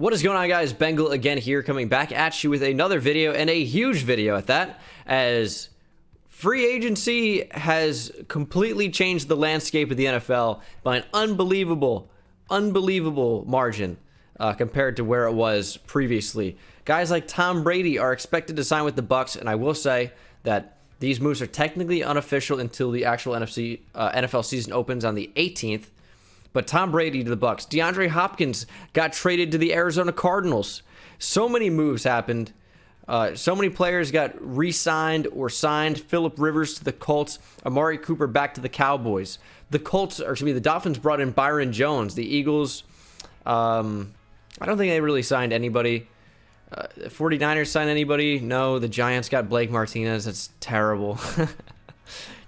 What is going on, guys? Bengal again here, coming back at you with another video, and a huge video at that, as free agency has completely changed the landscape of the NFL by an unbelievable margin compared to where it was previously. Guys like Tom Brady are expected to sign with the Bucs, and I will say that these moves are technically unofficial until the actual NFL season opens on the 18th. But Tom Brady to the Bucs. DeAndre Hopkins got traded to the Arizona Cardinals. So many moves happened. So many players got re-signed or signed. Phillip Rivers to the Colts. Amari Cooper back to the Cowboys. The Dolphins brought in Byron Jones. The Eagles, I don't think they really signed anybody. 49ers signed anybody? No. The Giants got Blake Martinez. That's terrible.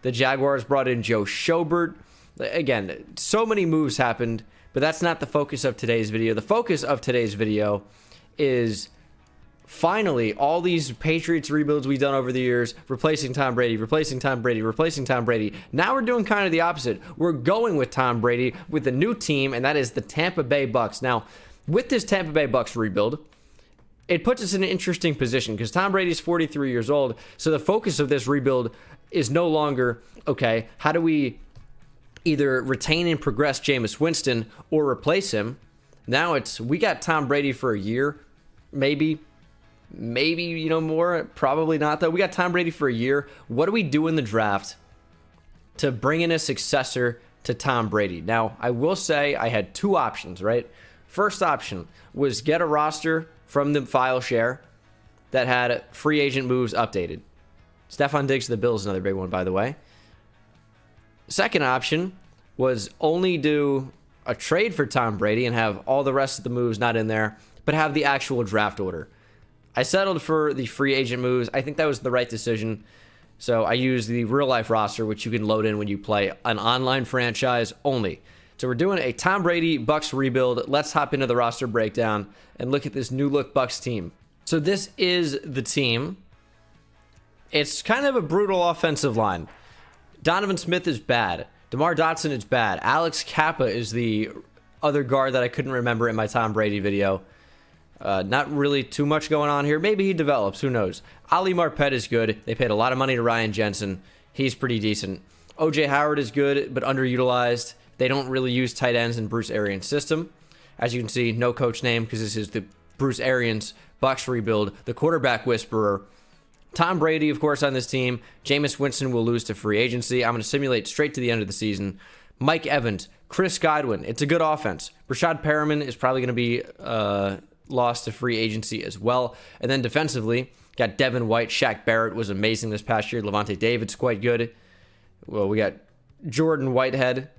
The Jaguars brought in Joe Schobert. Again, so many moves happened, but that's not the focus of today's video. The focus of today's video is finally all these Patriots rebuilds we've done over the years, replacing Tom Brady, replacing Tom Brady, replacing Tom Brady. Now we're doing kind of the opposite. We're going with Tom Brady with a new team, and that is the Tampa Bay Bucs. Now, with this Tampa Bay Bucs rebuild, it puts us in an interesting position because Tom Brady's 43 years old, so the focus of this rebuild is no longer, okay, how do we either retain and progress Jameis Winston or replace him. Now it's, we got Tom Brady for a year, maybe, more, probably not though. We got Tom Brady for a year. What do we do in the draft to bring in a successor to Tom Brady? Now, I will say I had two options, right? First option was get a roster from the file share that had free agent moves updated. Stephon Diggs to the Bills, another big one, by the way. Second option was only do a trade for Tom Brady and have all the rest of the moves not in there, but have the actual draft order. I settled for the free agent moves. I think that was the right decision. So I used the real life roster, which you can load in when you play an online franchise only. So we're doing a Tom Brady Bucs rebuild. Let's hop into the roster breakdown and look at this new look Bucs team. So this is the team. It's kind of a brutal offensive line. Donovan Smith is bad. DeMar Dotson is bad. Alex Kappa is the other guard that I couldn't remember in my Tom Brady video. Not really too much going on here. Maybe he develops. Who knows? Ali Marpet is good. They paid a lot of money to Ryan Jensen. He's pretty decent. O.J. Howard is good, but underutilized. They don't really use tight ends in Bruce Arians' system. As you can see, no coach name because this is the Bruce Arians Bucs rebuild. The quarterback whisperer. Tom Brady, of course, on this team. Jameis Winston will lose to free agency. I'm going to simulate straight to the end of the season. Mike Evans, Chris Godwin. It's a good offense. Rashad Perriman is probably going to be lost to free agency as well. And then defensively, got Devin White. Shaq Barrett was amazing this past year. Levante David's quite good. Well, we got Jordan Whitehead.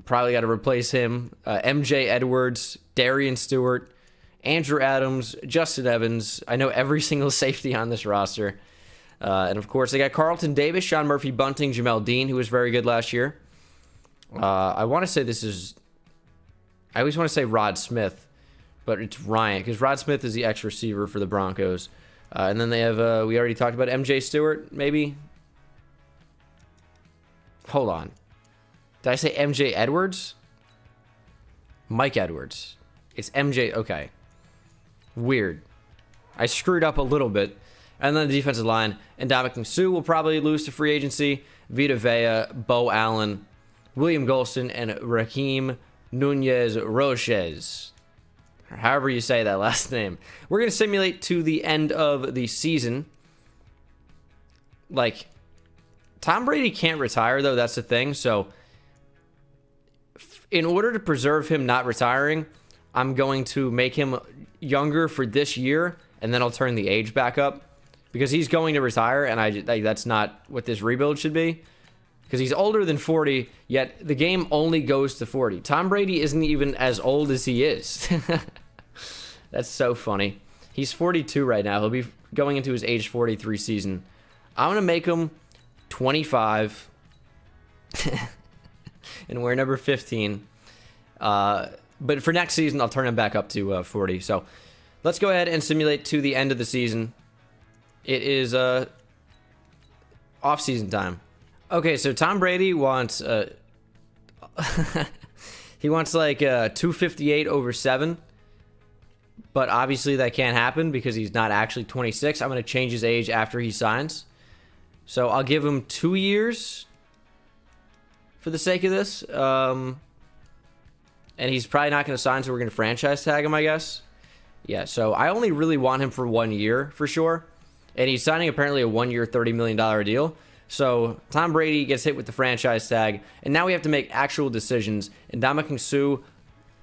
Probably got to replace him. MJ Edwards, Darian Stewart, Andrew Adams, Justin Evans. I know every single safety on this roster. And, of course, they got Carlton Davis, Sean Murphy-Bunting, Jamel Dean, who was very good last year. I want to say this is... I always want to say Rod Smith, but it's Ryan, because Rod Smith is the ex-receiver for the Broncos. And then they have... we already talked about MJ Stewart, maybe? Hold on. Did I say MJ Edwards? Mike Edwards. It's MJ... Okay. Weird. I screwed up a little bit. And then the defensive line, Ndamukong Suh will probably lose to free agency. Vita Vea, Bo Allen, William Golston, and Raheem Nunez Roches. However you say that last name. We're going to simulate to the end of the season. Like, Tom Brady can't retire, though. That's the thing. So, in order to preserve him not retiring, I'm going to make him younger for this year, and then I'll turn the age back up because he's going to retire, and that's not what this rebuild should be because he's older than 40, yet the game only goes to 40. Tom Brady isn't even as old as he is. That's so funny. He's 42 right now. He'll be going into his age 43 season. I'm going to make him 25 and wear number 15. But for next season, I'll turn him back up to 40. So let's go ahead and simulate to the end of the season. It is off-season time. Okay, so Tom Brady wants he wants like 258 over 7. But obviously that can't happen because he's not actually 26. I'm going to change his age after he signs. So I'll give him 2 years for the sake of this. And he's probably not going to sign, so we're going to franchise tag him, I guess. Yeah, so I only really want him for 1 year for sure. And he's signing apparently a 1 year, $30 million deal. So Tom Brady gets hit with the franchise tag. And now we have to make actual decisions. And Ndamukong Suh,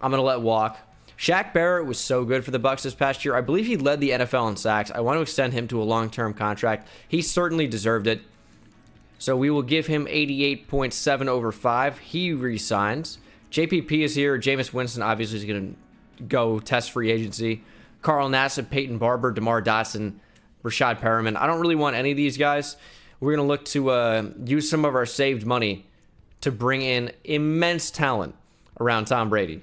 I'm going to let walk. Shaq Barrett was so good for the Bucs this past year. I believe he led the NFL in sacks. I want to extend him to a long-term contract. He certainly deserved it. So we will give him 88.7 over 5. He re-signs. JPP is here. Jameis Winston obviously is going to go test free agency. Carl Nassib, Peyton Barber, DeMar Dotson, Rashad Perriman. I don't really want any of these guys. We're going to look to use some of our saved money to bring in immense talent around Tom Brady.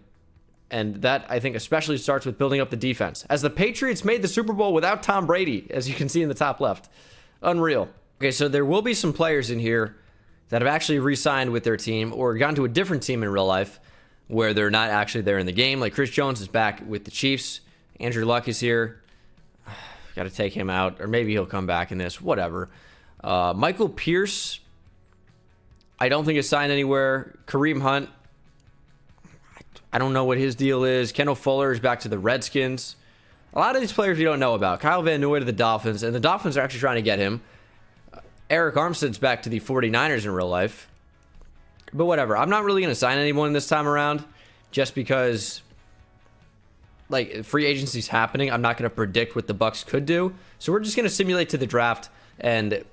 And that, I think, especially starts with building up the defense. As the Patriots made the Super Bowl without Tom Brady, as you can see in the top left. Unreal. Okay, so there will be some players in here that have actually re-signed with their team or gone to a different team in real life where they're not actually there in the game. Like Chris Jones is back with the Chiefs. Andrew Luck is here. Got to take him out. Or maybe he'll come back in this. Whatever. Michael Pierce, I don't think is signed anywhere. Kareem Hunt, I don't know what his deal is. Kendall Fuller is back to the Redskins. A lot of these players you don't know about. Kyle Van Noy to the Dolphins, and the Dolphins are actually trying to get him. Eric Armstead's back to the 49ers in real life. But whatever. I'm not really going to sign anyone this time around just because, like, free agency's happening. I'm not going to predict what the Bucs could do. So we're just going to simulate to the draft and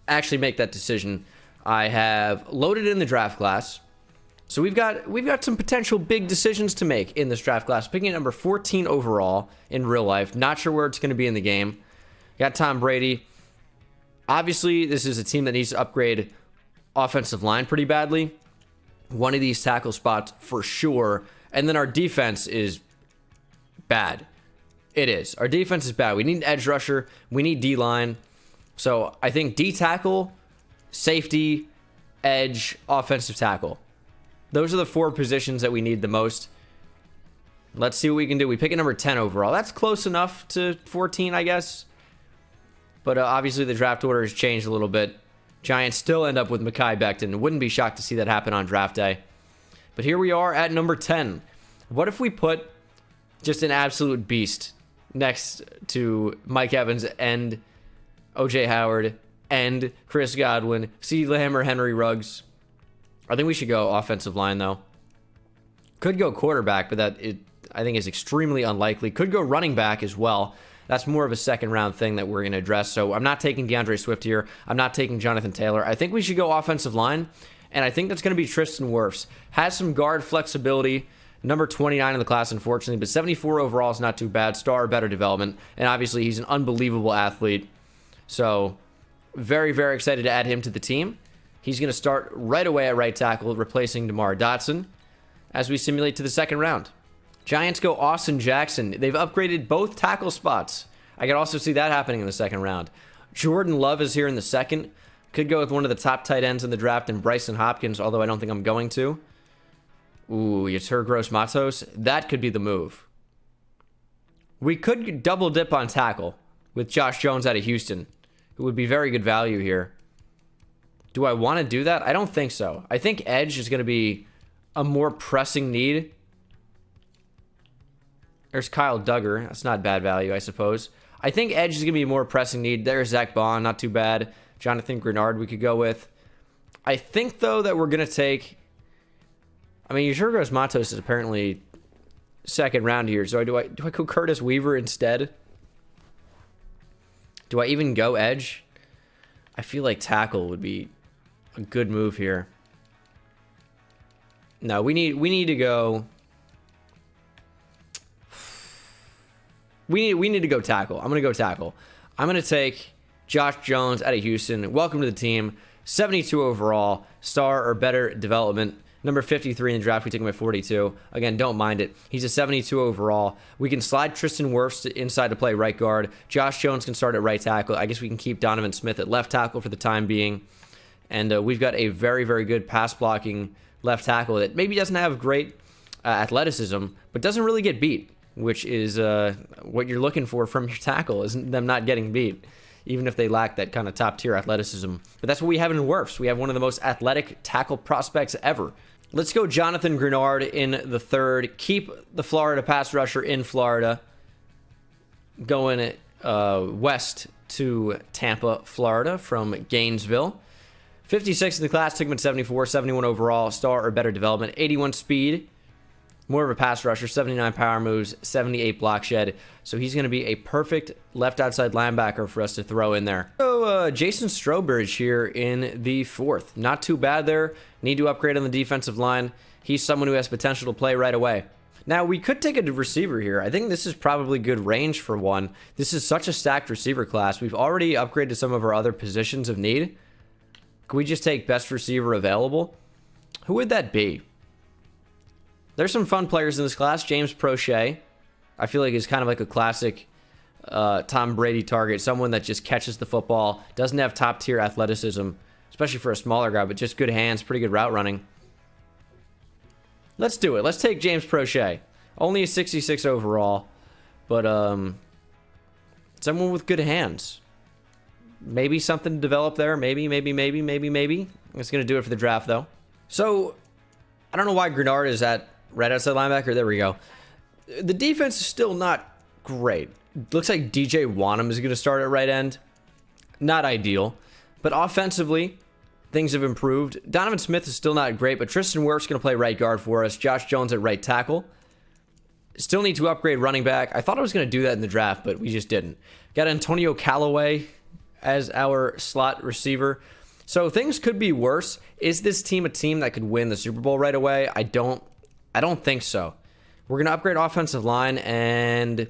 actually make that decision. I have loaded in the draft class. So we've got some potential big decisions to make in this draft class. Picking at number 14 overall in real life. Not sure where it's going to be in the game. Got Tom Brady. Obviously, this is a team that needs to upgrade offensive line pretty badly. One of these tackle spots for sure. And then our defense is bad. It is. Our defense is bad. We need an edge rusher. We need D-line. So I think D-tackle, safety, edge, offensive tackle. Those are the 4 positions that we need the most. Let's see what we can do. We pick a number 10 overall. That's close enough to 14, I guess. But obviously the draft order has changed a little bit. Giants still end up with Mekhi Becton. Wouldn't be shocked to see that happen on draft day. But here we are at number 10. What if we put just an absolute beast next to Mike Evans and O.J. Howard and Chris Godwin, CeeDee Lamb or Henry Ruggs? I think we should go offensive line, though. Could go quarterback, but I think is extremely unlikely. Could go running back as well. That's more of a second-round thing that we're going to address. So I'm not taking DeAndre Swift here. I'm not taking Jonathan Taylor. I think we should go offensive line, and I think that's going to be Tristan Wirfs. Has some guard flexibility. Number 29 in the class, unfortunately, but 74 overall is not too bad. Star, better development, and obviously he's an unbelievable athlete. So very, very excited to add him to the team. He's going to start right away at right tackle, replacing DeMar Dotson as we simulate to the second round. Giants go Austin Jackson. They've upgraded both tackle spots. I could also see that happening in the second round. Jordan Love is here in the second. Could go with one of the top tight ends in the draft in Bryson Hopkins, although I don't think I'm going to. Ooh, Yetur Gross-Matos. That could be the move. We could double dip on tackle with Josh Jones out of Houston, who would be very good value here. Do I want to do that? I don't think so. I think edge is going to be a more pressing need. There's Kyle Duggar. That's not bad value, I suppose. I think edge is going to be a more pressing need. There's Zach Bond. Not too bad. Jonathan Grenard we could go with. I think, though, that we're going to take... I mean, Yetur Gross-Matos is apparently second round here. So do I go Curtis Weaver instead? Do I even go edge? I feel like tackle would be a good move here. No, we need to go. We need to go tackle. I'm gonna go tackle. I'm gonna take Josh Jones out of Houston. Welcome to the team. 72 overall, star or better development. Number 53 in the draft. We took him at 42. Again, don't mind it. He's a 72 overall. We can slide Tristan Wirfs inside to play right guard. Josh Jones can start at right tackle. I guess we can keep Donovan Smith at left tackle for the time being. And we've got a very, very good pass blocking left tackle that maybe doesn't have great athleticism, but doesn't really get beat. which is what you're looking for from your tackle, isn't them not getting beat, even if they lack that kind of top-tier athleticism. But that's what we have in Wirfs. We have one of the most athletic tackle prospects ever. Let's go Jonathan Grenard in the third. Keep the Florida pass rusher in Florida. Going west to Tampa, Florida from Gainesville. 56 in the class, took him at 74, 71 overall, star or better development, 81 speed, more of a pass rusher, 79 power moves, 78 block shed. So he's going to be a perfect left outside linebacker for us to throw in there. So Jason Strowbridge here in the fourth. Not too bad there. Need to upgrade on the defensive line. He's someone who has potential to play right away. Now, we could take a receiver here. I think this is probably good range for one. This is such a stacked receiver class. We've already upgraded some of our other positions of need. Can we just take best receiver available? Who would that be? There's some fun players in this class. James Prochet, I feel like he's kind of like a classic Tom Brady target. Someone that just catches the football, doesn't have top-tier athleticism, especially for a smaller guy, but just good hands, pretty good route running. Let's do it. Let's take James Prochet. Only a 66 overall, but someone with good hands. Maybe something to develop there. Maybe. It's going to do it for the draft, though. So, I don't know why Grenard is at right outside linebacker. There we go. The defense is still not great. Looks like DJ Wanham is going to start at right end. Not ideal. But offensively, things have improved. Donovan Smith is still not great, but Tristan Wirfs going to play right guard for us. Josh Jones at right tackle. Still need to upgrade running back. I thought I was going to do that in the draft, but we just didn't. Got Antonio Callaway as our slot receiver. So things could be worse. Is this team a team that could win the Super Bowl right away? I don't think so. We're going to upgrade offensive line, and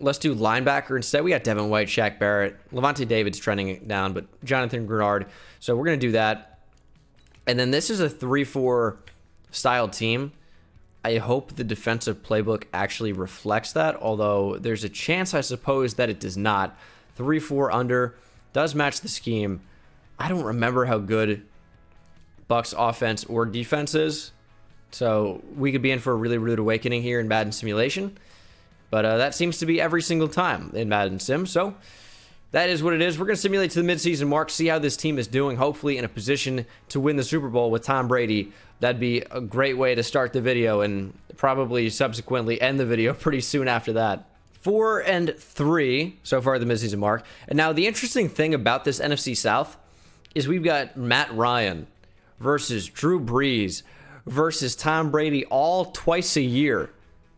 let's do linebacker instead. We got Devin White, Shaq Barrett. Levante David's trending down, but Jonathan Grenard. So we're going to do that. And then this is a 3-4 style team. I hope the defensive playbook actually reflects that, although there's a chance, I suppose, that it does not. 3-4 under does match the scheme. I don't remember how good Bucs offense or defense is, so we could be in for a really rude awakening here in Madden Simulation, but that seems to be every single time in Madden Sim, so that is what it is. We're going to simulate to the midseason mark, see how this team is doing, hopefully in a position to win the Super Bowl with Tom Brady. That'd be a great way to start the video and probably subsequently end the video pretty soon after that. 4-3 so far at the midseason mark. And now the interesting thing about this NFC South is we've got Matt Ryan versus Drew Brees versus Tom Brady all twice a year.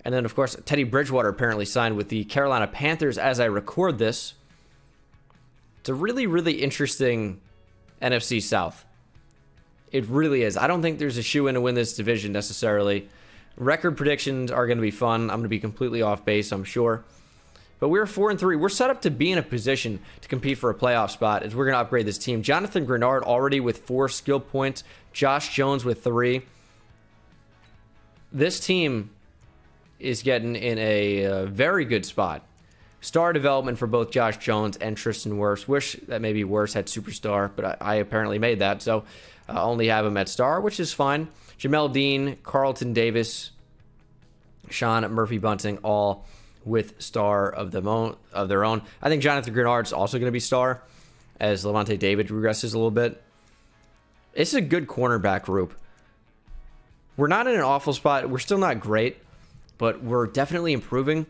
And then, of course, Teddy Bridgewater apparently signed with the Carolina Panthers as I record this. It's a really, really interesting NFC South. It really is. I don't think there's a shoe-in to win this division necessarily. Record predictions are going to be fun. I'm going to be completely off base, I'm sure. But we're 4-3. We're set up to be in a position to compete for a playoff spot as we're going to upgrade this team. Jonathan Grenard already with 4 skill points. Josh Jones with 3. This team is getting in a very good spot. Star development for both Josh Jones and Tristan Wirfs. Wish that maybe Wirfs had superstar, but I apparently made that. So only have him at star, which is fine. Jamel Dean, Carlton Davis, Sean Murphy-Bunting, all with star of their own. I think Jonathan Grenard's also going to be star as Levante David regresses a little bit. It's a good cornerback group. We're not in an awful spot. We're still not great, but we're definitely improving.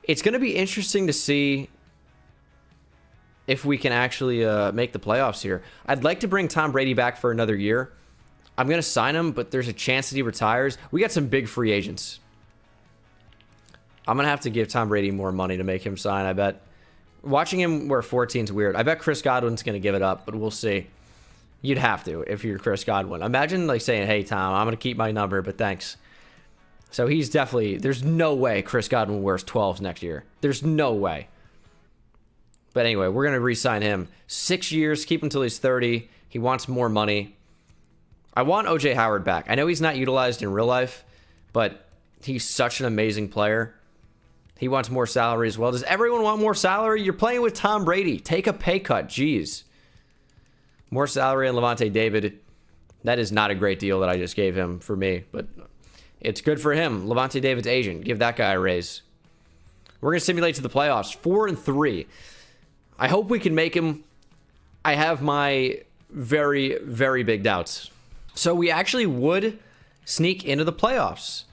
It's going to be interesting to see if we can actually make the playoffs here. I'd like to bring Tom Brady back for another year. I'm going to sign him, but there's a chance that he retires. We got some big free agents. I'm going to have to give Tom Brady more money to make him sign, I bet. Watching him wear 14 is weird. I bet Chris Godwin's going to give it up, but we'll see. You'd have to if you're Chris Godwin. Imagine like saying, hey, Tom, I'm going to keep my number, but thanks. So he's definitely, there's no way Chris Godwin wears 12s next year. There's no way. But anyway, we're going to re-sign him. 6 years, keep him until he's 30. He wants more money. I want O.J. Howard back. I know he's not utilized in real life, but he's such an amazing player. He wants more salary as well. Does everyone want more salary? You're playing with Tom Brady. Take a pay cut. Jeez. More salary on Levante David. That is not a great deal that I just gave him for me, but It's good for him. Levante David's agent. Give that guy a raise. We're going to simulate to the playoffs. 4-3. I hope we can make him. I have my very, very big doubts. So we actually would sneak into the playoffs.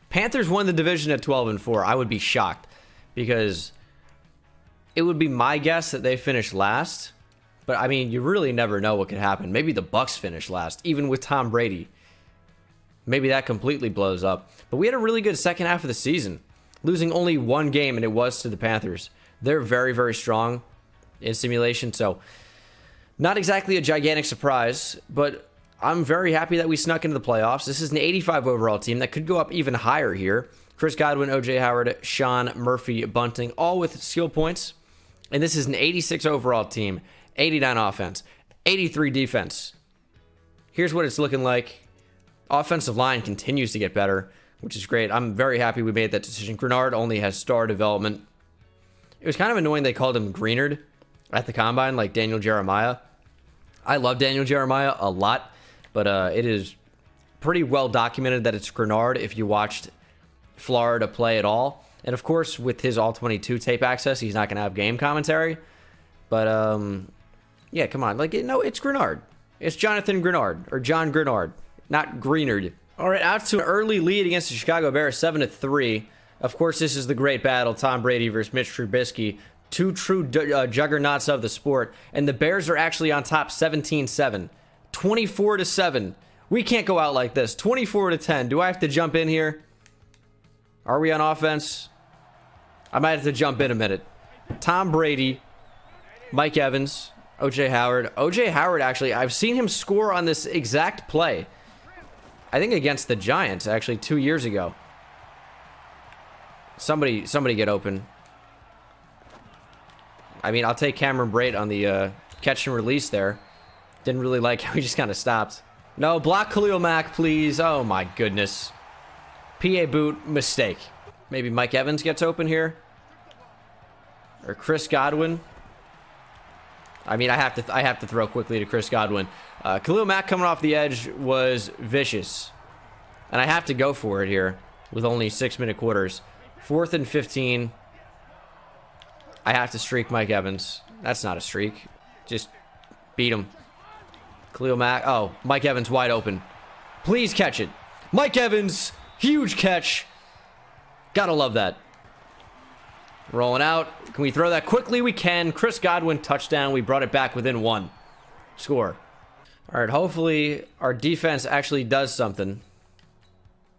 Panthers won the division at 12-4. I would be shocked because it would be my guess that they finish last. But, I mean, you really never know what could happen. Maybe the Bucs finish last, even with Tom Brady. Maybe that completely blows up. But we had a really good second half of the season, losing only one game, and it was to the Panthers. They're very, very strong in simulation, so not exactly a gigantic surprise, but I'm very happy that we snuck into the playoffs. This is an 85 overall team that could go up even higher here. Chris Godwin, O.J. Howard, Sean Murphy, Bunting, all with skill points. And this is an 86 overall team, 89 offense, 83 defense. Here's what it's looking like. Offensive line continues to get better, which is great. I'm very happy we made that decision. Grenard only has star development. It was kind of annoying they called him Greenard at the combine, like Daniel Jeremiah. I love Daniel Jeremiah a lot, but it is pretty well documented that it's Grenard if you watched Florida play at all. And of course, with his all-22 tape access, he's not going to have game commentary. But, yeah, come on. Like, no, it's Grenard. It's Jonathan Grenard, or John Grenard, not Greenard. All right, out to an early lead against the Chicago Bears, 7-3. Of course, this is the great battle, Tom Brady versus Mitch Trubisky. Two true juggernauts of the sport. And the Bears are actually on top 17-7. 24-7. We can't go out like this. 24-10. Do I have to jump in here? Are we on offense? I might have to jump in a minute. Tom Brady, Mike Evans, O.J. Howard. O.J. Howard, actually, I've seen him score on this exact play. I think against the Giants, actually, 2 years ago. Somebody get open. I mean, I'll take Cameron Brate on the catch and release there. Didn't really like how he just kind of stopped. No, block Khalil Mack, please. Oh, my goodness. PA boot, mistake. Maybe Mike Evans gets open here. Or Chris Godwin. I mean, I have to throw quickly to Chris Godwin. Khalil Mack coming off the edge was vicious. And I have to go for it here with only 6-minute quarters. 4th and 15. I have to streak Mike Evans. That's not a streak. Just beat him. Khalil Mack. Oh, Mike Evans wide open. Please catch it. Mike Evans. Huge catch. Gotta love that. Rolling out. Can we throw that quickly? We can. Chris Godwin, touchdown. We brought it back within one. Score. All right, hopefully our defense actually does something.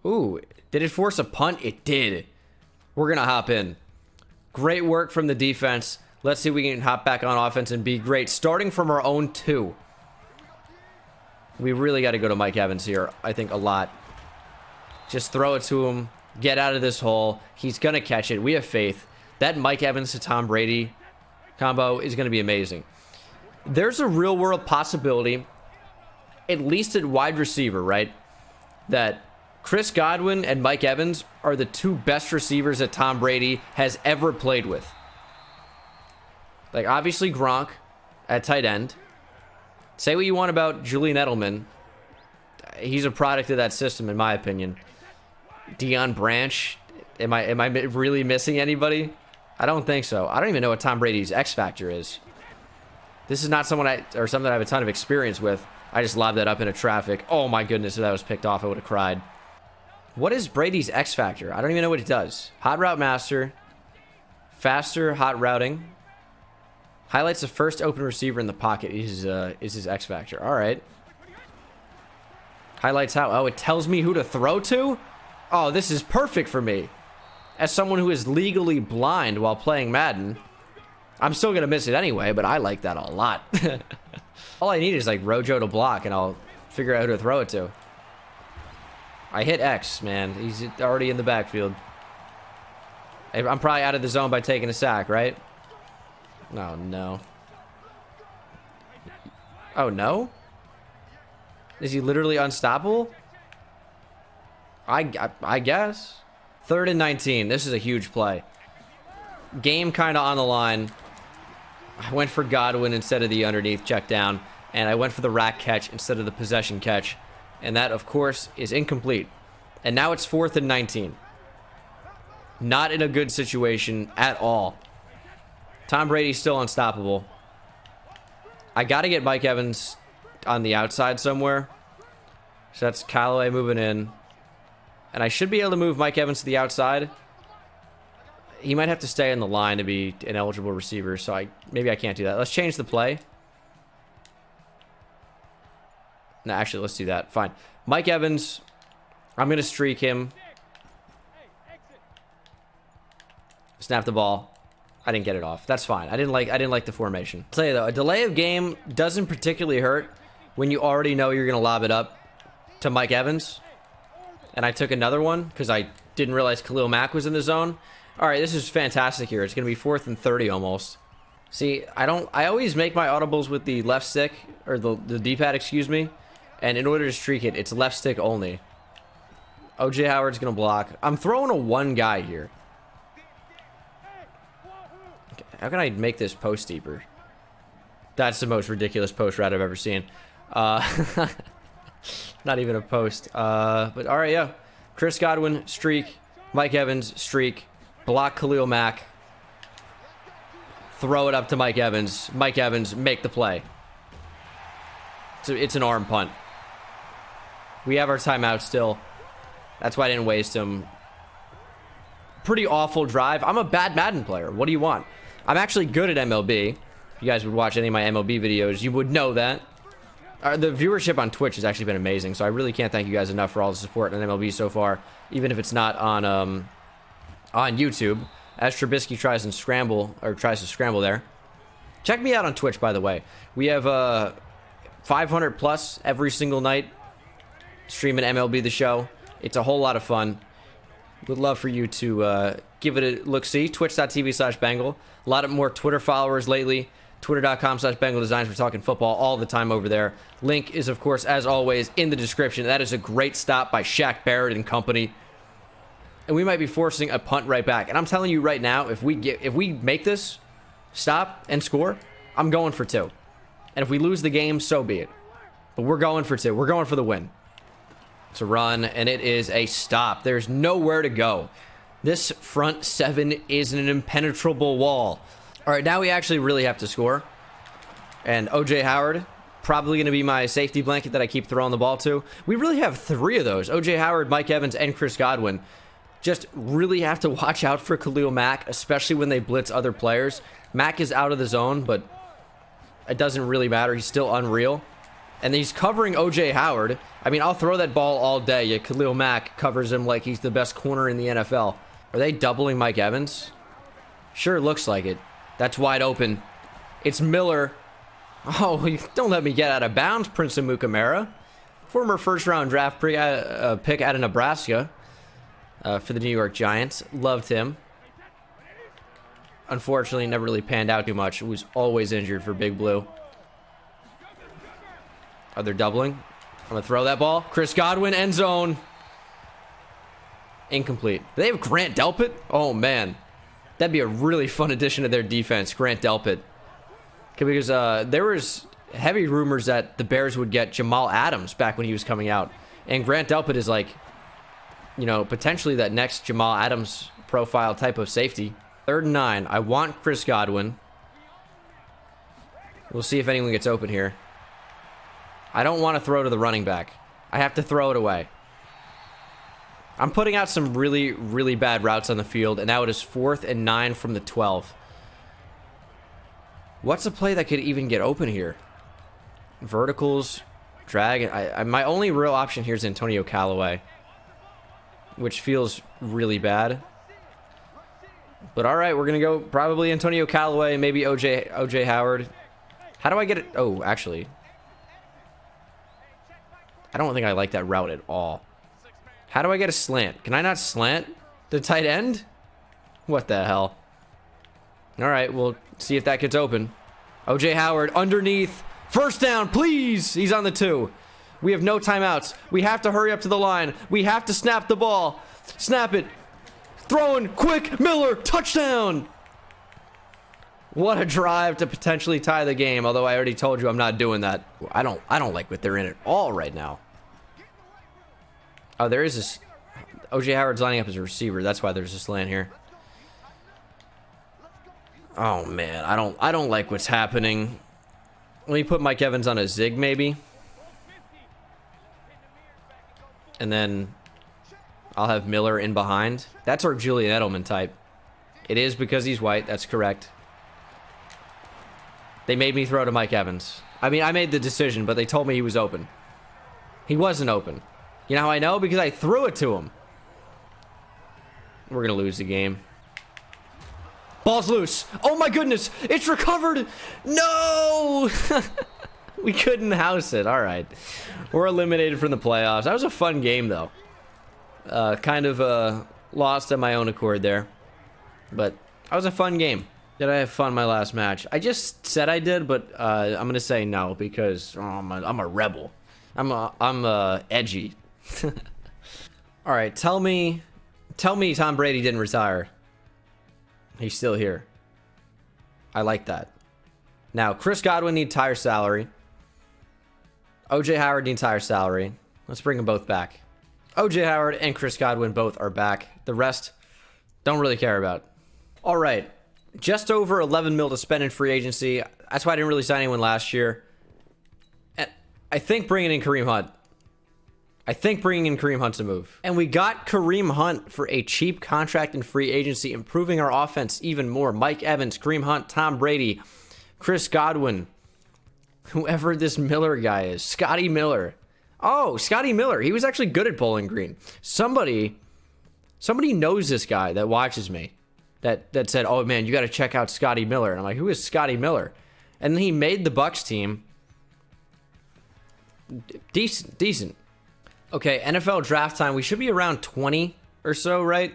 Ooh, did it force a punt? It did. We're going to hop in. Great work from the defense. Let's see if we can hop back on offense and be great. Starting from our own 2. We really got to go to Mike Evans here, I think, a lot. Just throw it to him. Get out of this hole. He's going to catch it. We have faith. That Mike Evans to Tom Brady combo is going to be amazing. There's a real-world possibility, at least at wide receiver, right, that Chris Godwin and Mike Evans are the 2 best receivers that Tom Brady has ever played with. Like, obviously, Gronk at tight end. Say what you want about Julian Edelman. He's a product of that system, in my opinion. Deion Branch. Am I really missing anybody? I don't think so. I don't even know what Tom Brady's X factor is. This is not something I have a ton of experience with. I just lobbed that up into traffic. Oh my goodness, if that was picked off, I would have cried. What is Brady's X factor? I don't even know what it does. Hot route master. Faster hot routing. Highlights the first open receiver in the pocket is his X factor. All right. Highlights how? Oh, it tells me who to throw to? Oh, this is perfect for me. As someone who is legally blind while playing Madden, I'm still going to miss it anyway, but I like that a lot. All I need is like Rojo to block, and I'll figure out who to throw it to. I hit X, man. He's already in the backfield. I'm probably out of the zone by taking a sack, right? Oh, no. Oh, no? Is he literally unstoppable? I guess. 3rd and 19. This is a huge play. Game kind of on the line. I went for Godwin instead of the underneath check down, and I went for the rack catch instead of the possession catch. And that, of course, is incomplete. And now it's 4th and 19. Not in a good situation at all. Tom Brady's still unstoppable. I got to get Mike Evans on the outside somewhere. So that's Callaway moving in. And I should be able to move Mike Evans to the outside. He might have to stay in the line to be an eligible receiver, so maybe I can't do that. Let's change the play. No, actually, let's do that. Fine. Mike Evans, I'm going to streak him. Snap the ball. I didn't get it off. That's fine. I didn't like the formation. I'll tell you though, a delay of game doesn't particularly hurt when you already know you're going to lob it up to Mike Evans. And I took another one because I didn't realize Khalil Mack was in the zone. All right, this is fantastic here. It's going to be 4th and 30 almost. See, I always make my audibles with the left stick, or the D-pad, excuse me. And in order to streak it, it's left stick only. O.J. Howard's going to block. I'm throwing a one guy here. Okay, how can I make this post deeper? That's the most ridiculous post route I've ever seen. Not even a post. But all right, yeah. Chris Godwin, streak. Mike Evans, streak. Block Khalil Mack. Throw it up to Mike Evans. Mike Evans, make the play. It's an arm punt. We have our timeout still. That's why I didn't waste him. Pretty awful drive. I'm a bad Madden player. What do you want? I'm actually good at MLB. If you guys would watch any of my MLB videos, you would know that. The viewership on Twitch has actually been amazing, so I really can't thank you guys enough for all the support on MLB so far, even if it's not on YouTube, as Trubisky tries to scramble there. Check me out on Twitch, by the way. We have 500 plus every single night streaming MLB The Show. It's a whole lot of fun. Would love for you to give it a look-see. Twitch.tv/Bengal. A lot of more Twitter followers lately. Twitter.com/Bengal Designs. We're talking football all the time over there. Link is, of course, as always, in the description. That is a great stop by Shaq Barrett and company. And we might be forcing a punt right back. And I'm telling you right now, if we make this stop and score, I'm going for 2. And if we lose the game, so be it. But we're going for 2. We're going for the win. It's a run, and it is a stop. There's nowhere to go. This front 7 is an impenetrable wall. All right, now we actually really have to score. And O.J. Howard, probably going to be my safety blanket that I keep throwing the ball to. We really have 3 of those. O.J. Howard, Mike Evans, and Chris Godwin. Just really have to watch out for Khalil Mack, especially when they blitz other players. Mack is out of the zone, but it doesn't really matter. He's still unreal. And he's covering O.J. Howard. I mean, I'll throw that ball all day, yet Khalil Mack covers him like he's the best corner in the NFL. Are they doubling Mike Evans? Sure looks like it. That's wide open. It's Miller. Oh, don't let me get out of bounds, Prince of Mukamara. Former first-round draft pick out of Nebraska for the New York Giants. Loved him. Unfortunately, never really panned out too much. He was always injured for Big Blue. Are they doubling? I'm going to throw that ball. Chris Godwin, end zone. Incomplete. Do they have Grant Delpit? Oh, man. That'd be a really fun addition to their defense, Grant Delpit. Because there was heavy rumors that the Bears would get Jamal Adams back when he was coming out. And Grant Delpit is like, you know, potentially that next Jamal Adams profile type of safety. 3rd and 9. I want Chris Godwin. We'll see if anyone gets open here. I don't want to throw to the running back. I have to throw it away. I'm putting out some really, really bad routes on the field, and now it is 4th and 9 from the 12. What's a play that could even get open here? Verticals, drag. My only real option here is Antonio Callaway, which feels really bad. But all right, we're going to go probably Antonio Callaway, maybe O.J. Howard. How do I get it? Oh, actually, I don't think I like that route at all. How do I get a slant? Can I not slant the tight end? What the hell? All right, we'll see if that gets open. O.J. Howard underneath. First down, please. He's on the 2. We have no timeouts. We have to hurry up to the line. We have to snap the ball. Snap it. Throwing quick. Miller, touchdown. What a drive to potentially tie the game, although I already told you I'm not doing that. I don't like what they're in at all right now. Oh, there is this. OJ Howard's lining up as a receiver. That's why there's this slant here. Oh man, I don't like what's happening. Let me put Mike Evans on a zig maybe. And then I'll have Miller in behind. That's our Julian Edelman type. It is because he's white. That's correct. They made me throw to Mike Evans. I mean, I made the decision, but they told me he was open. He wasn't open. You know how I know? Because I threw it to him. We're going to lose the game. Ball's loose. Oh my goodness. It's recovered. No. We couldn't house it. All right. We're eliminated from the playoffs. That was a fun game, though. Kind of lost at my own accord there. But that was a fun game. Did I have fun my last match? I just said I did, but I'm going to say no because I'm a rebel. I'm edgy. All right. Tell me Tom Brady didn't retire. He's still here. I like that. Now, Chris Godwin needs entire salary. OJ Howard needs entire salary. Let's bring them both back. OJ Howard and Chris Godwin both are back. The rest, don't really care about. All right. Just over 11 mil to spend in free agency. That's why I didn't really sign anyone last year. And I think bringing in Kareem Hunt. A move. And we got Kareem Hunt for a cheap contract in free agency, improving our offense even more. Mike Evans, Kareem Hunt, Tom Brady, Chris Godwin, whoever this Miller guy is. Scotty Miller. Oh, Scotty Miller. He was actually good at Bowling Green. Somebody knows this guy that watches me. That said, oh man, you got to check out Scotty Miller. And I'm like, who is Scotty Miller? And then he made the Bucs team. Decent. Okay, NFL draft time. We should be around 20 or so, right?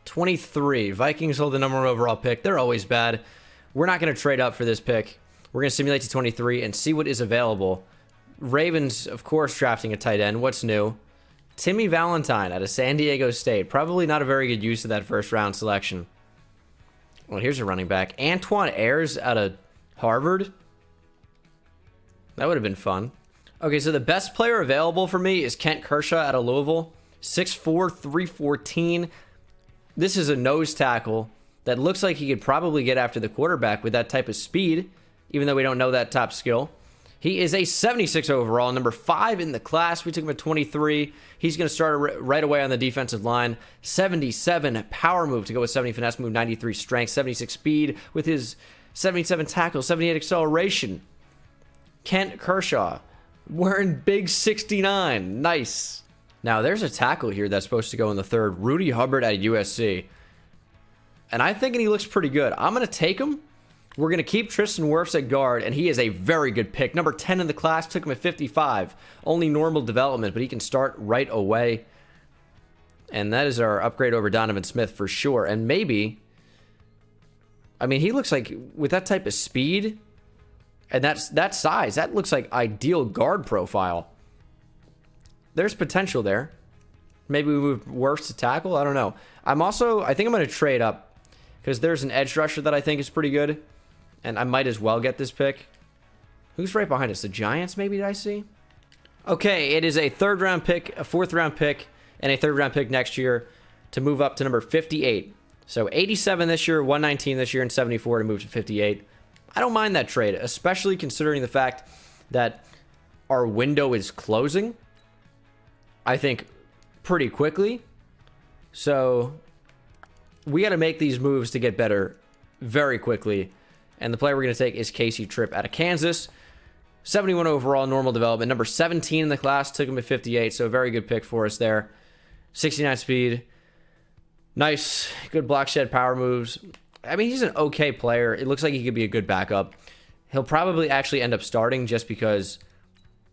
23. Vikings hold the number 1 overall pick. They're always bad. We're not going to trade up for this pick. We're going to simulate to 23 and see what is available. Ravens, of course, drafting a tight end. What's new? Timmy Valentine out of San Diego State. Probably not a very good use of that first round selection. Well, here's a running back. Antoine Ayers out of Harvard. That would have been fun. Okay, so the best player available for me is Kent Kershaw out of Louisville. 6'4", 314. This is a nose tackle that looks like he could probably get after the quarterback with that type of speed, even though we don't know that top skill. He is a 76 overall, number 5 in the class. We took him at 23. He's going to start right away on the defensive line. 77 power move to go with 70 finesse move, 93 strength, 76 speed with his 77 tackle, 78 acceleration. Kent Kershaw wearing big 69. Nice. Now, there's a tackle here that's supposed to go in the 3rd. Rudy Hubbard at USC. And I'm thinking he looks pretty good. I'm going to take him. We're going to keep Tristan Wirfs at guard, and he is a very good pick. Number 10 in the class, took him at 55. Only normal development, but he can start right away. And that is our upgrade over Donovan Smith for sure. And maybe, I mean, he looks like, with that type of speed and that size, that looks like ideal guard profile. There's potential there. Maybe we move Wirfs to tackle. I don't know. I think I'm going to trade up because there's an edge rusher that I think is pretty good. And I might as well get this pick. Who's right behind us? The Giants, maybe, did I see? Okay, it is a 3rd round pick, a 4th round pick, and a 3rd round pick next year to move up to number 58. So 87 this year, 119 this year, and 74 to move to 58. I don't mind that trade, especially considering the fact that our window is closing, I think, pretty quickly. So we got to make these moves to get better very quickly. And the player we're going to take is Casey Tripp out of Kansas. 71 overall, normal development. Number 17 in the class, took him at 58. So a very good pick for us there. 69 speed. Nice. Good block shed power moves. I mean, he's an okay player. It looks like he could be a good backup. He'll probably actually end up starting just because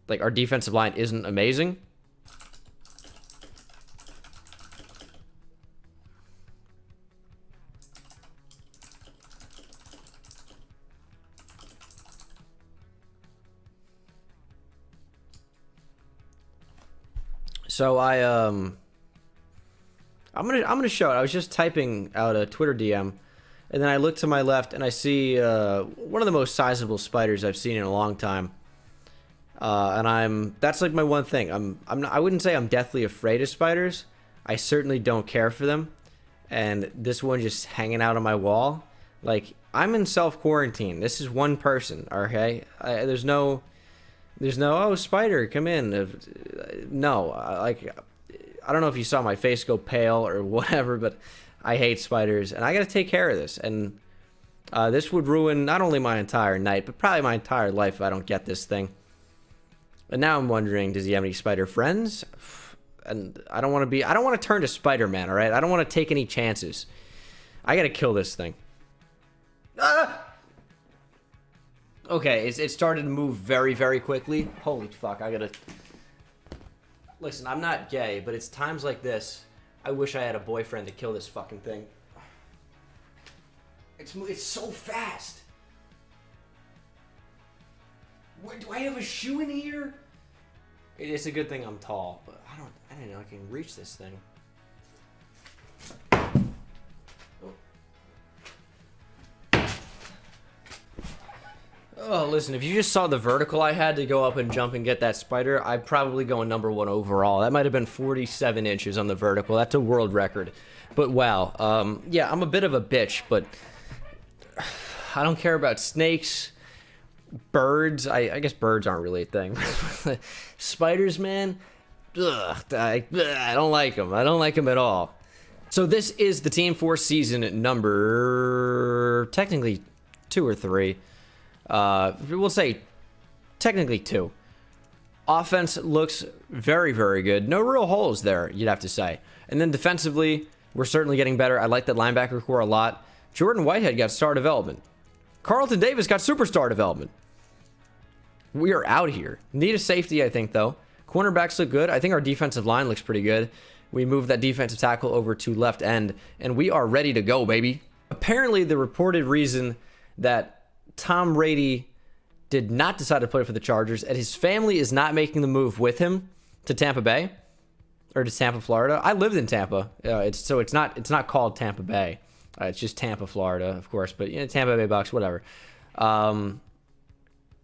like our defensive line isn't amazing. So I'm gonna show it. I was just typing out a Twitter DM, and then I look to my left and I see one of the most sizable spiders I've seen in a long time. And that's like my one thing. I wouldn't say I'm deathly afraid of spiders. I certainly don't care for them. And this one just hanging out on my wall, like, I'm in self-quarantine. This is one person, okay? There's no, oh, spider, come in. No, like, I don't know if you saw my face go pale or whatever, but I hate spiders, and I got to take care of this. And this would ruin not only my entire night, but probably my entire life if I don't get this thing. And now I'm wondering, does he have any spider friends? And I don't want to turn to Spider-Man, all right? I don't want to take any chances. I got to kill this thing. Ah! Okay, it started to move very, very quickly. Holy fuck, I got to... Listen, I'm not gay, but it's times like this, I wish I had a boyfriend to kill this fucking thing. It's so fast. What, do I have a shoe in here? It's a good thing I'm tall, but I don't know I can reach this thing. Oh, listen, if you just saw the vertical I had to go up and jump and get that spider, I'd probably go #1 overall. That might have been 47 inches on the vertical. That's a world record. But wow, yeah, I'm a bit of a bitch, but I don't care about snakes, birds. I guess birds aren't really a thing. Spiders, man, ugh, I don't like them. I don't like them at all. So this is the Team 4 season number, technically 2 or 3. We'll say technically 2. Offense looks very, very good. No real holes there, you'd have to say. And then defensively, we're certainly getting better. I like that linebacker core a lot. Jordan Whitehead got star development. Carlton Davis got superstar development. We are out here. Need a safety, I think, though. Cornerbacks look good. I think our defensive line looks pretty good. We moved that defensive tackle over to left end, and we are ready to go, baby. Apparently, the reported reason that Tom Brady did not decide to play for the Chargers, and his family is not making the move with him to Tampa Bay, or to Tampa, Florida. I lived in Tampa, it's not called Tampa Bay. It's just Tampa, Florida, of course, but Tampa Bay Bucs, whatever.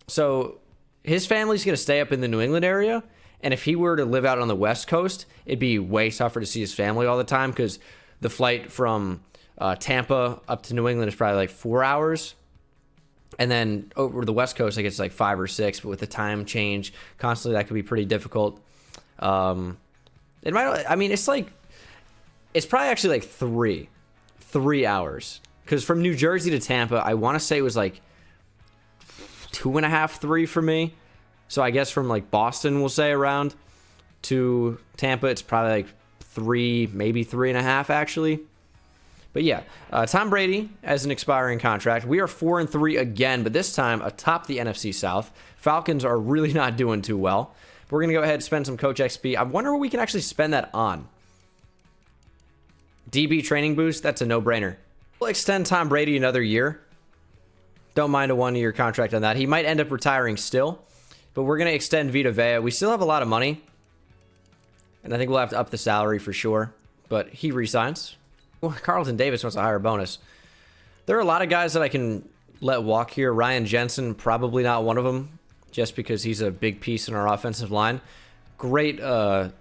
So his family's going to stay up in the New England area, and if he were to live out on the West Coast, it'd be way tougher to see his family all the time because the flight from Tampa up to New England is probably like 4 hours. And then over the West Coast, I guess it's like 5 or 6, but with the time change constantly, that could be pretty difficult. It might, I mean, it's probably actually like 3 hours. Because from New Jersey to Tampa, I want to say it was like 2.5, 3 for me. So I guess from like Boston, we'll say around to Tampa, it's probably like 3, maybe 3.5 actually. But yeah, Tom Brady as an expiring contract. We are 4-3 again, but this time atop the NFC South. Falcons are really not doing too well. We're going to go ahead and spend some Coach XP. I wonder what we can actually spend that on. DB training boost, that's a no-brainer. We'll extend Tom Brady another year. Don't mind a 1-year contract on that. He might end up retiring still, but we're going to extend Vita Vea. We still have a lot of money, and I think we'll have to up the salary for sure, but he resigns. Well, Carlton Davis wants a higher bonus. There are a lot of guys that I can let walk here. Ryan Jensen, probably not one of them, just because he's a big piece in our offensive line. Great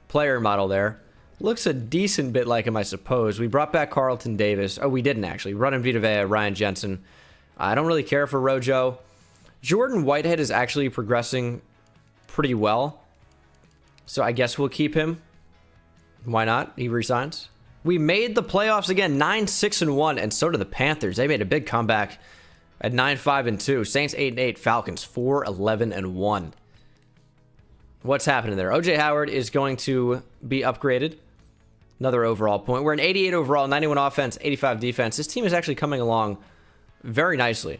player model there. Looks a decent bit like him, I suppose. We brought back Carlton Davis. Oh, we didn't actually. Run him Vita Vea, Ryan Jensen. I don't really care for Rojo. Jordan Whitehead is actually progressing pretty well, so I guess we'll keep him. Why not? He resigns. We made the playoffs again, 9-6-1, and so did the Panthers. They made a big comeback at 9-5-2. Saints 8-8, Falcons 4-11-1. What's happening there? OJ Howard is going to be upgraded. Another overall point. We're an 88 overall, 91 offense, 85 defense. This team is actually coming along very nicely.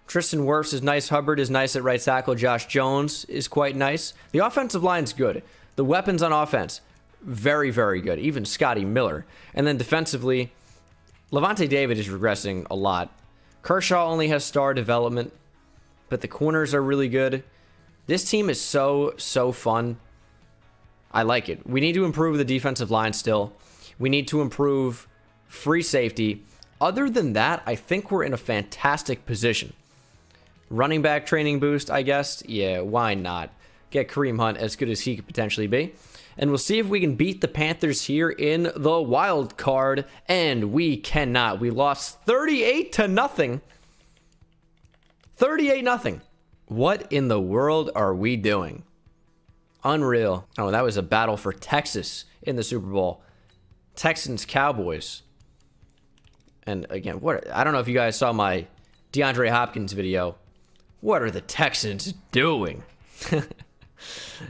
Tristan Wirfs is nice. Hubbard is nice at right tackle. Josh Jones is quite nice. The offensive line's good. The weapons on offense, very, very good. Even Scotty Miller. And then defensively, Levante David is regressing a lot. Kershaw only has star development, but the corners are really good. This team is so fun. I like it. We need to improve the defensive line still. We need to improve free safety. Other than that, I think we're in a fantastic position. Running back training boost, I guess. Yeah, why not? Get Kareem Hunt as good as he could potentially be. and we'll see if we can beat the Panthers here in the wild card. And we cannot. We lost 38-0. 38-0. What in the world are we doing? Unreal. Oh, that was a battle for Texas in the Super Bowl. Texans, Cowboys. And again, I don't know if you guys saw my DeAndre Hopkins video. What are the Texans doing?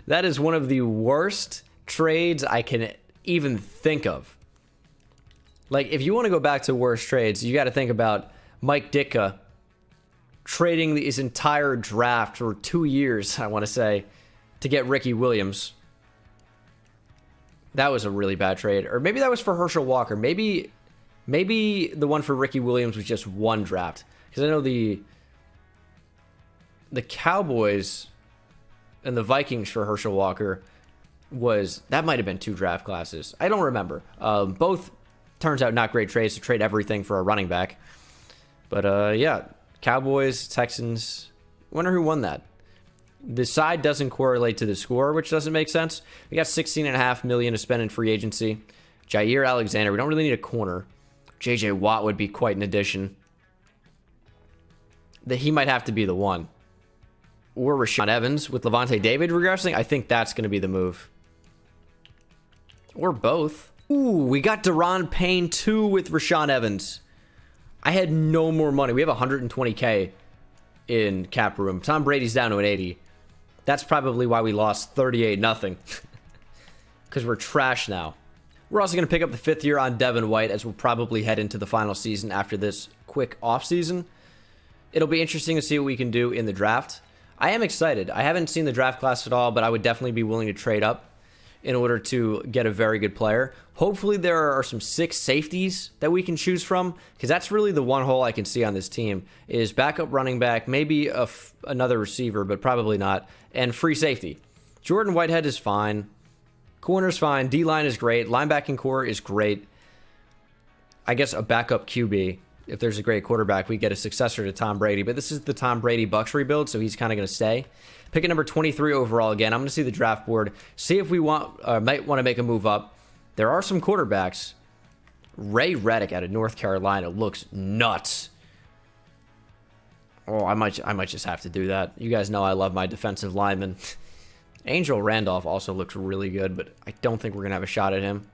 That is one of the worst trades I can even think of. Like, if you want to go back to worst trades, you got to think about Mike Ditka trading his entire draft for 2 years, I want to say, to get Ricky Williams. That was a really bad trade. Or maybe that was for Herschel Walker. Maybe the one for Ricky Williams was just one draft. Because I know the Cowboys and the Vikings for Herschel Walker that might have been 2 draft classes. I don't remember. Both turns out not great trades to trade everything for a running back. But yeah, Cowboys, Texans. Wonder who won that. The side doesn't correlate to the score, which doesn't make sense. We got $16.5 million to spend in free agency. Jair Alexander. We don't really need a corner. J.J. Watt would be quite an addition. He might have to be the one. Or Rashaan Evans with Levante David regressing. I think that's going to be the move. Or both. Ooh, we got Deron Payne too with Rashaan Evans. I had no more money. We have $120K in cap room. Tom Brady's down to an 80. That's probably why we lost 38-0. Because we're trash now. We're also going to pick up the 5th year on Devin White as we'll probably head into the final season after this quick offseason. It'll be interesting to see what we can do in the draft. I am excited. I haven't seen the draft class at all, but I would definitely be willing to trade up in order to get a very good player. Hopefully there are some 6 safeties that we can choose from, because that's really the one hole I can see on this team is backup running back, maybe another receiver, but probably not, and free safety. Jordan Whitehead is fine. Corner's fine. D-line is great. Linebacking core is great. I guess a backup QB. If there's a great quarterback, we get a successor to Tom Brady. But this is the Tom Brady Bucs rebuild, so he's kind of going to stay. Picking number 23 overall again. I'm going to see the draft board. See if we might want to make a move up. There are some quarterbacks. Ray Reddick out of North Carolina looks nuts. Oh, I might just have to do that. You guys know I love my defensive linemen. Angel Randolph also looks really good, but I don't think we're going to have a shot at him.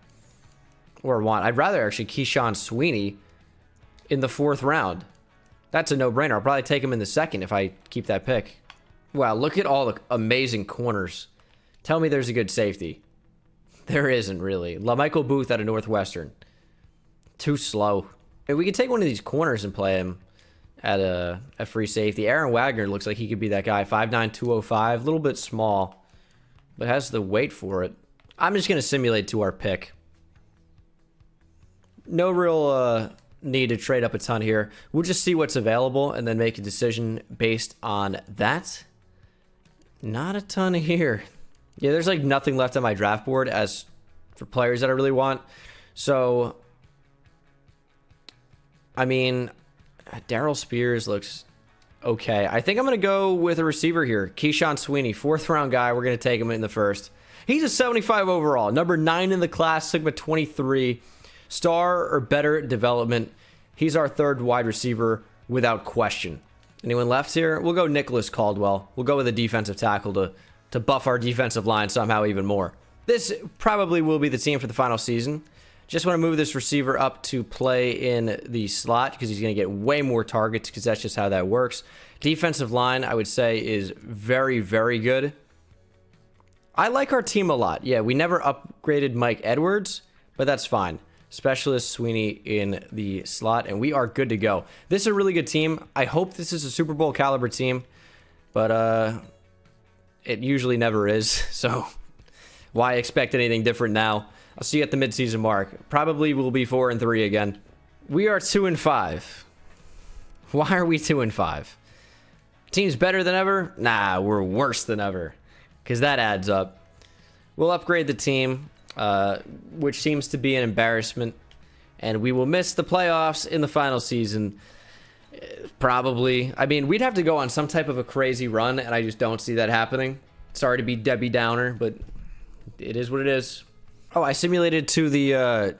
Or want. I'd rather actually Keyshawn Sweeney in the 4th round. That's a no-brainer. I'll probably take him in the 2nd if I keep that pick. Wow, look at all the amazing corners. Tell me there's a good safety. There isn't really. LaMichael Booth out of Northwestern. Too slow. Maybe we could take one of these corners and play him at a free safety. Aaron Wagner looks like he could be that guy. 5'9", 205. A little bit small, but has the weight for it. I'm just going to simulate to our pick. No real need to trade up a ton here. We'll just see what's available and then make a decision based on that. Not a ton here. Yeah, there's like nothing left on my draft board as for players that I really want. So, I mean, Darryl Spears looks okay. I think I'm going to go with a receiver here. Keyshawn Sweeney, 4th round guy. We're going to take him in the 1st. He's a 75 overall. Number 9 in the class, Sigma 23. Star or better development. He's our 3rd wide receiver without question. Anyone left here? We'll go Nicholas Caldwell. We'll go with a defensive tackle to buff our defensive line somehow even more. This probably will be the team for the final season. Just want to move this receiver up to play in the slot because he's going to get way more targets because that's just how that works. Defensive line, I would say, is very, very good. I like our team a lot. Yeah, we never upgraded Mike Edwards, but that's fine. Specialist Sweeney in the slot, and we are good to go. This is a really good team. I hope this is a Super Bowl caliber team, but it usually never is, so why expect anything different now? I'll see you at the midseason mark. Probably will be 4-3 again. We are 2-5. Why are we 2-5? Team's better than ever? Nah, we're worse than ever, because that adds up. We'll upgrade the team, which seems to be an embarrassment, and we will miss the playoffs in the final season. Probably. I mean, we'd have to go on some type of a crazy run, and I just don't see that happening. Sorry to be Debbie Downer, but it is what it is. Oh, I simulated to the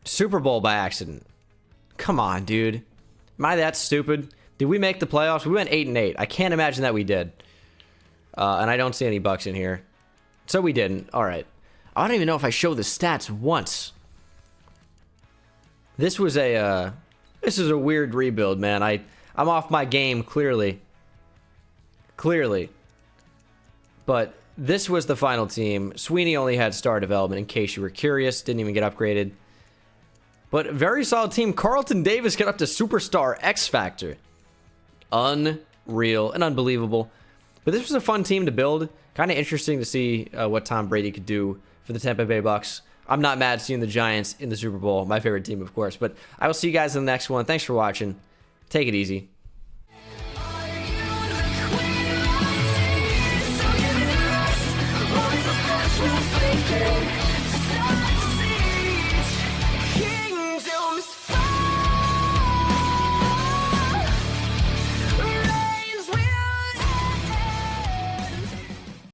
Super Bowl by accident. Come on, dude. Am I that stupid? Did we make the playoffs? We went 8-8. I can't imagine that we did. And I don't see any Bucs in here. So we didn't. All right. I don't even know if I show the stats once. This was a this is a weird rebuild, man. I'm off my game clearly. But this was the final team. Sweeney only had star development, in case you were curious. Didn't even get upgraded. But very solid team. Carlton Davis got up to Superstar X Factor. Unreal and unbelievable. But this was a fun team to build. Kind of interesting to see what Tom Brady could do for the Tampa Bay Bucs. I'm not mad seeing the Giants in the Super Bowl. My favorite team, of course. But I will see you guys in the next one. Thanks for watching. Take it easy.